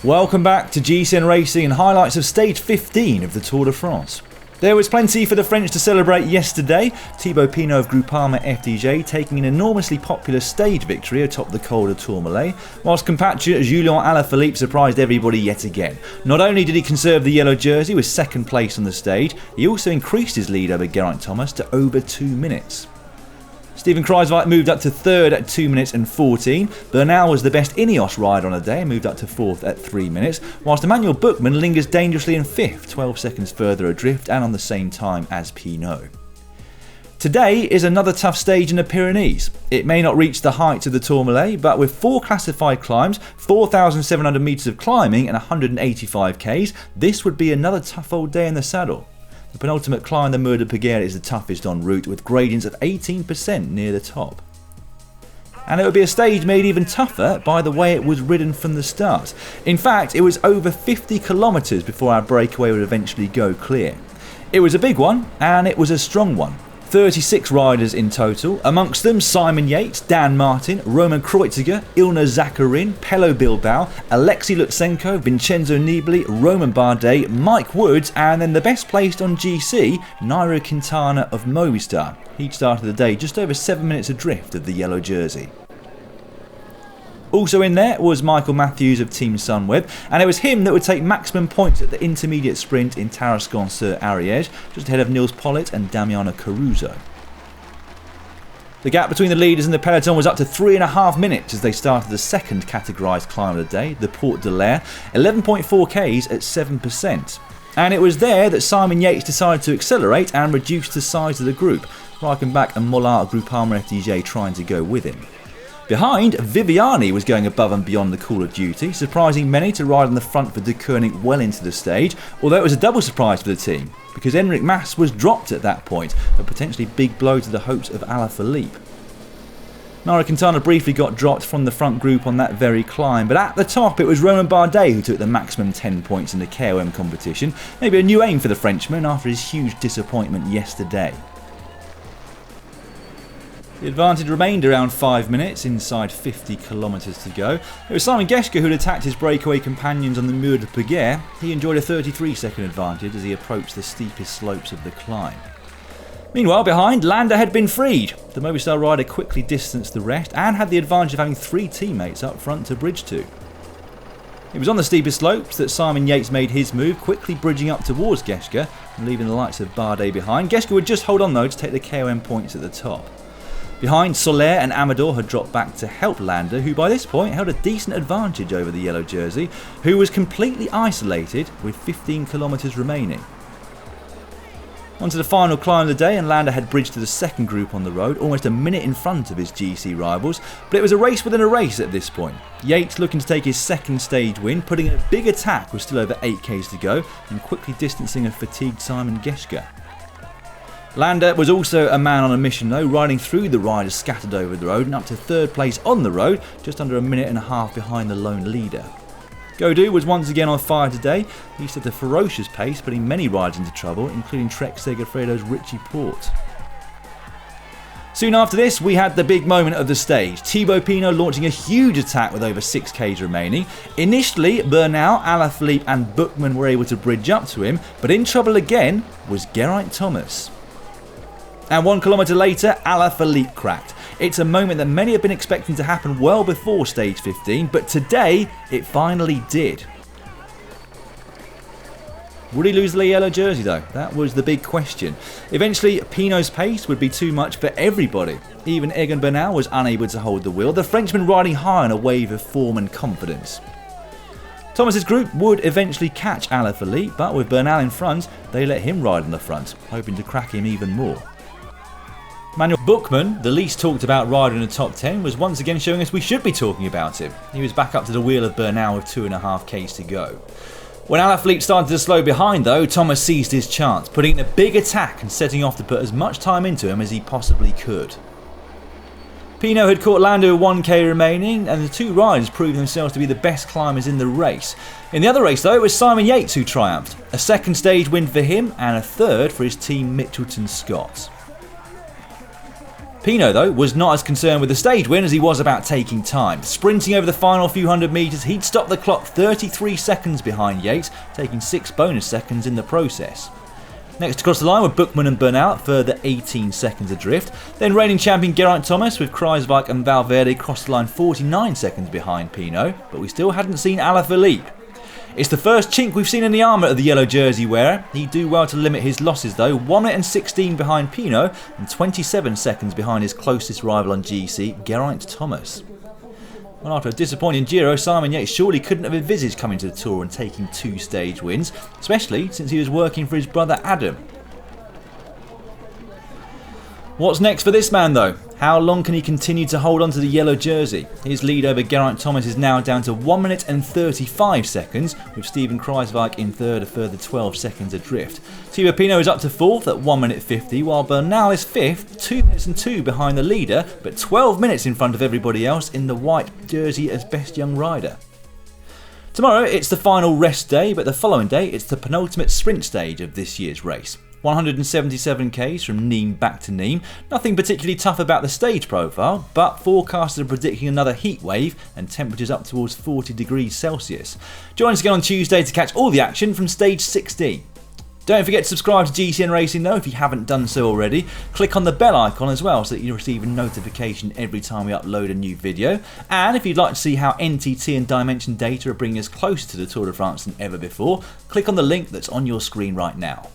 Welcome back to GCN Racing and highlights of stage 15 of the Tour de France. There was plenty for the French to celebrate yesterday. Thibaut Pinot of Groupama FDJ taking an enormously popular stage victory atop the Col de Tourmalet, whilst compatriot Julien Alaphilippe surprised everybody yet again. Not only did he conserve the yellow jersey with second place on the stage, he also increased his lead over Geraint Thomas to over 2 minutes. Steven Kruijswijk moved up to third at 2 minutes and 14. Bernal was the best Ineos rider on the day and moved up to fourth at 3 minutes, whilst Emmanuel Buchmann lingers dangerously in fifth, 12 seconds further adrift and on the same time as Pinot. Today is another tough stage in the Pyrenees. It may not reach the heights of the Tourmalet, but with 4 classified climbs, 4,700 metres of climbing and 185 k's, this would be another tough old day in the saddle. The penultimate climb, the Mur de Peguere, is the toughest en route, with gradients of 18% near the top. And it would be a stage made even tougher by the way it was ridden from the start. In fact, it was over 50 kilometres before our breakaway would eventually go clear. It was a big one, and it was a strong one. 36 riders in total, amongst them Simon Yates, Dan Martin, Roman Kreuziger, Ilnur Zakarin, Pello Bilbao, Alexei Lutsenko, Vincenzo Nibali, Romain Bardet, Mike Woods, and then the best placed on GC, Nairo Quintana of Movistar. He'd started the day just over 7 minutes adrift of the yellow jersey. Also in there was Michael Matthews of Team Sunweb, and it was him that would take maximum points at the intermediate sprint in Tarascon-sur-Ariège, just ahead of Nils Pollitt and Damiano Caruso. The gap between the leaders and the peloton was up to 3.5 minutes as they started the second categorised climb of the day, the Porte de l'Air, 11.4 k's at 7%. And it was there that Simon Yates decided to accelerate and reduce the size of the group, Reichenbach and Mollard of Groupama FDJ trying to go with him. Behind, Viviani was going above and beyond the call of duty, surprising many to ride on the front for De Koning well into the stage, although it was a double surprise for the team, because Enric Mas was dropped at that point, a potentially big blow to the hopes of Alaphilippe. Nairo Quintana briefly got dropped from the front group on that very climb, but at the top it was Romain Bardet who took the maximum 10 points in the KOM competition, maybe a new aim for the Frenchman after his huge disappointment yesterday. The advantage remained around 5 minutes, inside 50 kilometres to go. It was Simon Geschke who'd attacked his breakaway companions on the Mur de Peguere. He enjoyed a 33-second advantage as he approached the steepest slopes of the climb. Meanwhile, behind, Landa had been freed. The Movistar rider quickly distanced the rest and had the advantage of having 3 teammates up front to bridge to. It was on the steepest slopes that Simon Yates made his move, quickly bridging up towards Geschke and leaving the likes of Bardet behind. Geschke would just hold on though to take the KOM points at the top. Behind, Soler and Amador had dropped back to help Landa, who by this point held a decent advantage over the yellow jersey, who was completely isolated with 15 kilometres remaining. On to the final climb of the day, and Landa had bridged to the second group on the road, almost a minute in front of his GC rivals, but it was a race within a race at this point. Yates looking to take his second stage win, putting in a big attack with still over 8 k's to go, and quickly distancing a fatigued Simon Geschke. Landa was also a man on a mission though, riding through the riders scattered over the road and up to third place on the road, just under a minute and a half behind the lone leader. Gaudu was once again on fire today. He set a ferocious pace, putting many riders into trouble, including Trek Segafredo's Richie Porte. Soon after this, we had the big moment of the stage. Thibaut Pinot launching a huge attack with over 6 k's remaining. Initially, Bernal, Alaphilippe and Buchmann were able to bridge up to him, but in trouble again was Geraint Thomas. And 1 kilometre later, Alaphilippe cracked. It's a moment that many have been expecting to happen well before stage 15, but today it finally did. Would he lose the yellow jersey though? That was the big question. Eventually, Pinot's pace would be too much for everybody. Even Egan Bernal was unable to hold the wheel, the Frenchman riding high on a wave of form and confidence. Thomas's group would eventually catch Alaphilippe, but with Bernal in front, they let him ride on the front, hoping to crack him even more. Emmanuel Buchmann, the least talked about rider in the top 10, was once again showing us we should be talking about him. He was back up to the wheel of Bernal with 2.5 k's to go. When Alaphilippe started to slow behind though, Thomas seized his chance, putting in a big attack and setting off to put as much time into him as he possibly could. Pinot had caught Landa with 1k remaining, and the 2 riders proved themselves to be the best climbers in the race. In the other race though, it was Simon Yates who triumphed. A second stage win for him and a third for his team Mitchelton Scott. Pinot, though, was not as concerned with the stage win as he was about taking time. Sprinting over the final few hundred metres, he'd stopped the clock 33 seconds behind Yates, taking 6 bonus seconds in the process. Next across the line were Buchmann and Bernal, further 18 seconds adrift. Then reigning champion Geraint Thomas with Kruijswijk and Valverde crossed the line 49 seconds behind Pinot, but we still hadn't seen Alaphilippe. It's the first chink we've seen in the armour of the yellow jersey wearer. He'd do well to limit his losses though, 1 minute and 16 behind Pinot and 27 seconds behind his closest rival on GC, Geraint Thomas. Well, after a disappointing Giro, Simon Yates surely couldn't have envisaged coming to the Tour and taking 2 stage wins, especially since he was working for his brother Adam. What's next for this man though? How long can he continue to hold on to the yellow jersey? His lead over Geraint Thomas is now down to 1 minute and 35 seconds, with Steven Kruijswijk in third a further 12 seconds adrift. Thibaut Pinot is up to 4th at 1 minute 50, while Bernal is 5th, 2 minutes and 2 behind the leader, but 12 minutes in front of everybody else in the white jersey as best young rider. Tomorrow it's the final rest day, but the following day it's the penultimate sprint stage of this year's race. 177 k's from Nîmes back to Nîmes. Nothing particularly tough about the stage profile, but forecasters are predicting another heat wave and temperatures up towards 40 degrees Celsius. Join us again on Tuesday to catch all the action from stage 16. Don't forget to subscribe to GCN Racing though if you haven't done so already. Click on the bell icon as well so that you receive a notification every time we upload a new video. And if you'd like to see how NTT and Dimension data are bringing us closer to the Tour de France than ever before, click on the link that's on your screen right now.